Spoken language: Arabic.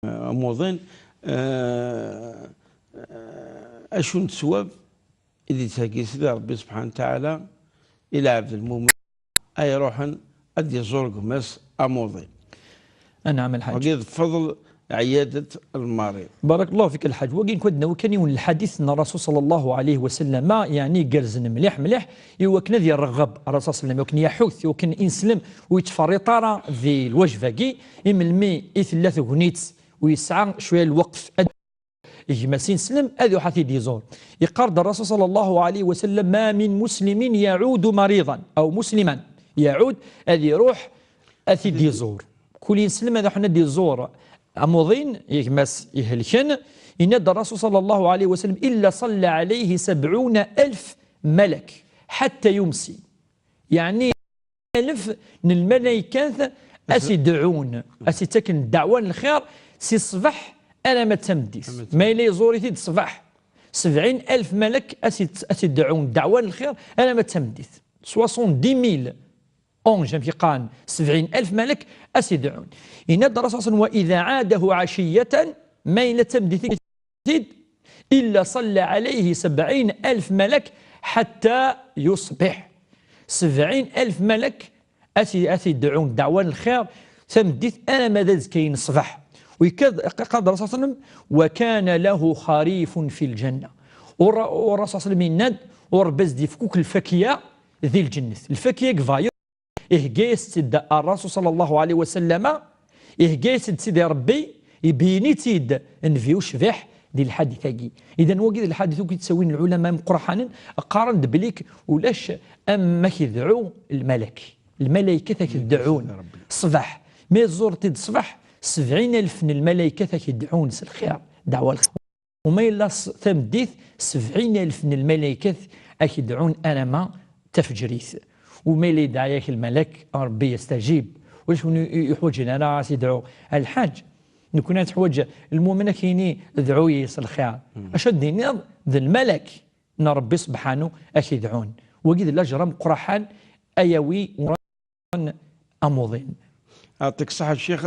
موضين أشون تسواب إذا تاكي سيدي ربي سبحانه وتعالى إلى عبد المؤمن أي روحا أدي يزوركم مس أموضين. نعم الحاج. وقيد فضل عيادة المريض. بارك الله فيك الحاج. وكين كنا وكان الحديث أن الرسول صلى الله عليه وسلم ما يعني قرزن مليح يوكن ذي الرغب الرسول صلى الله عليه وسلم يوكن يحوث يوكن إنسلم ويتفرطار ذي الوجبة كي المي إثلاث غنيت ويسعى شوية الوقف يجمسين سلم أذو حثي ديزور يقرد الرسول صلى الله عليه وسلم ما من مسلم يعود مريضا أو مسلما يعود أذي يروح أثي ديزور كل يسلم هذا حنا ديزور أموضين يجمس يهلكن يند الرسول صلى الله عليه وسلم إلا صلى عليه 70,000 ملك حتى يمسي يعني 1000 من الملائكة أسيدعون أسيتكن الدعوان الخير سي الصباح أنا ما تمديس ما إلي زوري تيد الصباح 70,000 ملك أسيدعون دعوان الخير أنا ما تمديس 70,000 أونج في قان 70,000 ملك أسيدعون ينادى الرسول صلى الله عليه وسلم وإذا عاده عشية ما إلى تمديث إلا صلى عليه 70,000 ملك حتى يصبح 70,000 ملك أسيدعون دعوان الخير تمديث أنا ماذا كاين الصباح ويكاد قال الرسول صلى الله عليه وسلم وكان له خريف في الجنة والرسول صلى الله عليه وسلم وربز دي فكوك الفكية ذي الجنة الفكية كفاير إهجيس تد الرسول صلى الله عليه وسلم إهجيس سيدي ربي يبيني تيد نفيو شبح دي الحادثة إذا وجد الحادثة كي تسوين العلماء مقرحانا قارن بليك ولاش أما كيدعو الملائكة كيدعون الصباح ما زور تيد الصباح 70,000 من الملائكة كيدعون الخير دعوة الخير وما إلا تمديث 70,000 من الملائكة كيدعون أنا ما تفجريث وما إلا يدعيك الملك ربي يستجيب واش يحوجنا أنا يدعو الحاج نكون نتحوج المؤمن كيني ادعو يصل الخير أشد نض ذا الملك ان ربي سبحانه أكيدعون وقيد الأجرم قرحان أيوي أموضين أعطيك صحة الشيخ